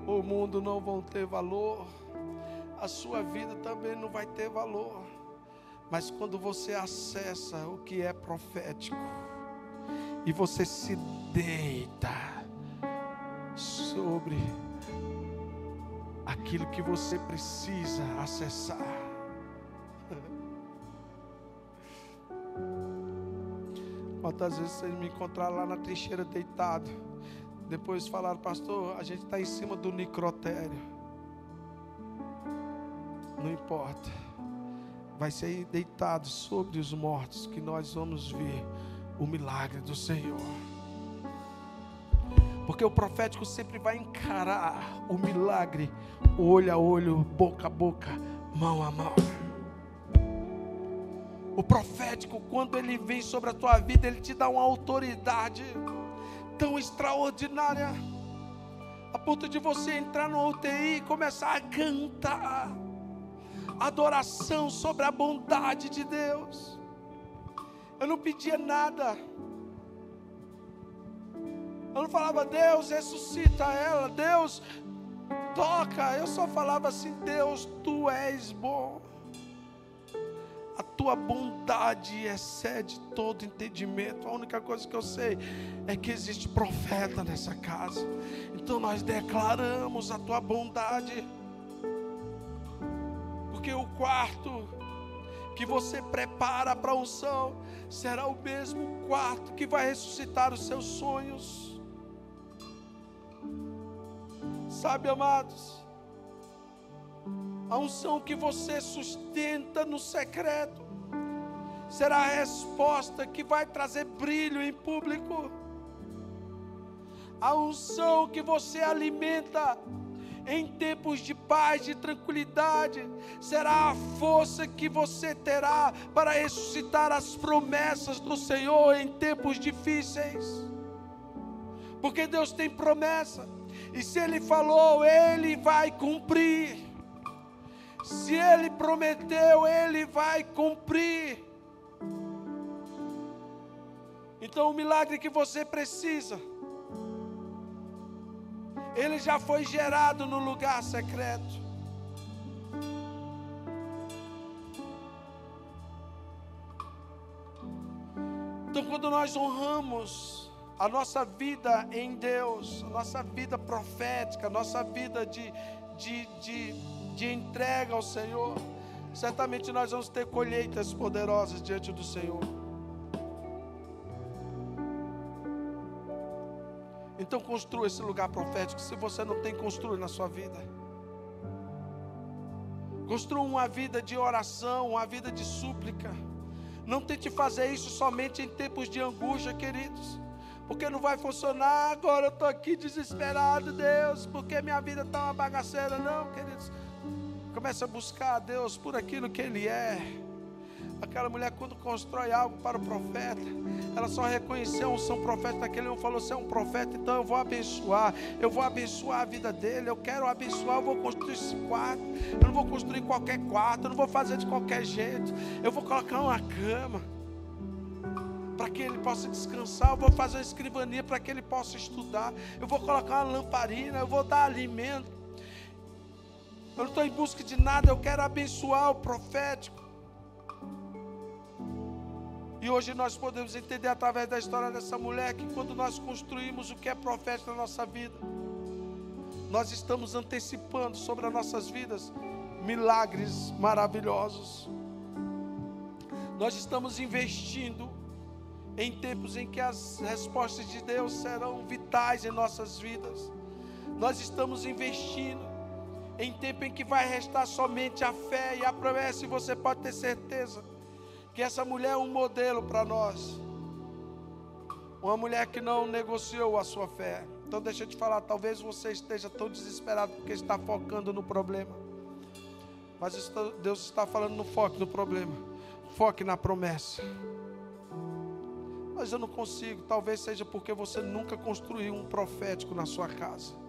o mundo não vão ter valor, a sua vida também não vai ter valor. Mas quando você acessa o que é profético e você se deita sobre aquilo que você precisa acessar. Quantas vezes vocês me encontraram lá na trincheira deitado, depois falaram: pastor, a gente está em cima do necrotério. Não importa, vai ser deitado sobre os mortos que nós vamos ver o milagre do Senhor. Porque o profético sempre vai encarar o milagre olho a olho, boca a boca, mão a mão. O profético, quando ele vem sobre a tua vida, ele te dá uma autoridade. tão extraordinária, a ponto de você entrar no UTI e começar a cantar adoração sobre a bondade de Deus. Eu não pedia nada, eu não falava, Deus ressuscita ela, Deus toca. Eu só falava assim, Deus, Tu és bom, a Tua bondade excede todo entendimento. A única coisa que eu sei é que existe profeta nessa casa, então nós declaramos a Tua bondade, porque o quarto que você prepara para a unção será o mesmo quarto que vai ressuscitar os seus sonhos. Sabe, amados, a unção que você sustenta no secreto será a resposta que vai trazer brilho em público. A unção que você alimenta em tempos de paz, de tranquilidade, será a força que você terá para ressuscitar as promessas do Senhor em tempos difíceis. Porque Deus tem promessa, e se Ele falou, Ele vai cumprir. Se Ele prometeu, Ele vai cumprir. Então o milagre que você precisa, ele já foi gerado no lugar secreto. Então, quando nós honramos a nossa vida em Deus, a nossa vida profética, a nossa vida de entrega ao Senhor, certamente nós vamos ter colheitas poderosas diante do Senhor. Então construa esse lugar profético. Se você não tem, construa na sua vida. Construa uma vida de oração, uma vida de súplica. Não tente fazer isso somente em tempos de angústia, queridos, porque não vai funcionar. Agora eu estou aqui desesperado, Deus, porque minha vida está uma bagaceira. Não, queridos, comece a buscar a Deus por aquilo que Ele é. Aquela mulher, quando constrói algo para o profeta, ela só reconheceu a unção profética daquele homem, falou, você é um profeta, então eu vou abençoar a vida dele, eu quero abençoar, eu vou construir esse quarto, eu não vou construir qualquer quarto, eu não vou fazer de qualquer jeito, eu vou colocar uma cama para que ele possa descansar, eu vou fazer uma escrivania para que ele possa estudar, eu vou colocar uma lamparina, eu vou dar alimento. Eu não estou em busca de nada, eu quero abençoar o profético. E hoje nós podemos entender através da história dessa mulher que quando nós construímos o que é profético na nossa vida, nós estamos antecipando sobre as nossas vidas milagres maravilhosos. Nós estamos investindo em tempos em que as respostas de Deus serão vitais em nossas vidas. Nós estamos investindo em tempo em que vai restar somente a fé e a promessa, e você pode ter certeza que essa mulher é um modelo para nós. Uma mulher que não negociou a sua fé. Então deixa eu te falar, talvez você esteja tão desesperado porque está focando no problema. Mas Deus está falando, não foque no problema, foque na promessa. Mas eu não consigo, talvez seja porque você nunca construiu um profético na sua casa.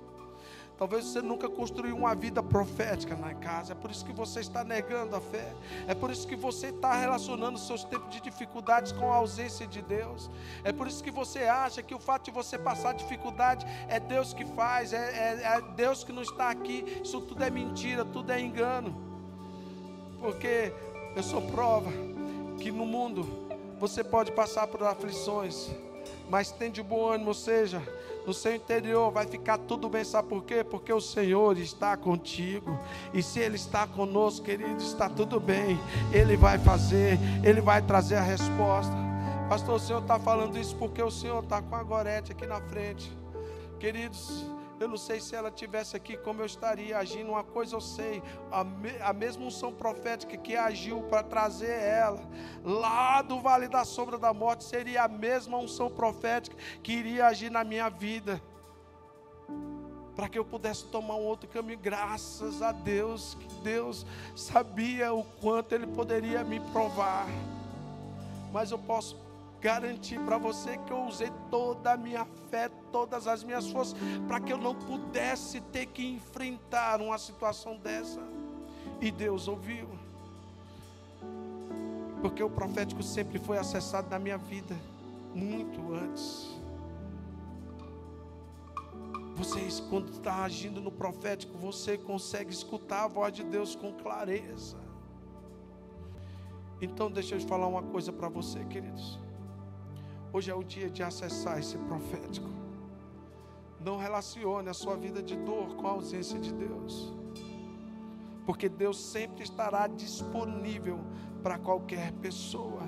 Talvez você nunca construiu uma vida profética na casa. É por isso que você está negando a fé. É por isso que você está relacionando seus tempos de dificuldades com a ausência de Deus. É por isso que você acha que o fato de você passar dificuldade é Deus que faz, é Deus que não está aqui. Isso tudo é mentira, tudo é engano. Porque eu sou prova que no mundo você pode passar por aflições, mas tem de bom ânimo, ou seja, no seu interior vai ficar tudo bem. Sabe por quê? Porque o Senhor está contigo. E se Ele está conosco, querido, está tudo bem. Ele vai fazer, Ele vai trazer a resposta. Pastor, o Senhor está falando isso porque o Senhor está com a Gorete aqui na frente. Queridos, eu não sei se ela estivesse aqui como eu estaria agindo. Uma coisa eu sei, a mesma unção profética que agiu para trazer ela lá do vale da sombra da morte, seria a mesma unção profética que iria agir na minha vida, para que eu pudesse tomar um outro caminho. Graças a Deus, que Deus sabia o quanto Ele poderia me provar. Mas eu posso garantir para você que eu usei toda a minha fé, todas as minhas forças, para que eu não pudesse ter que enfrentar uma situação dessa. E Deus ouviu. Porque o profético sempre foi acessado na minha vida, muito antes. Vocês, quando está agindo no profético, você consegue escutar a voz de Deus com clareza. Então deixa eu te falar uma coisa para você, queridos. Hoje é o dia de acessar esse profético. Não relacione a sua vida de dor com a ausência de Deus, porque Deus sempre estará disponível para qualquer pessoa.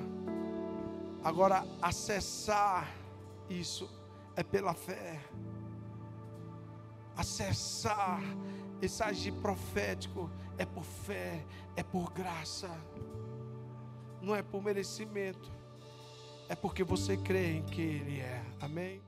Agora, acessar isso é pela fé. Acessar esse agir profético é por fé, é por graça, não é por merecimento, é porque você crê em que Ele é. Amém?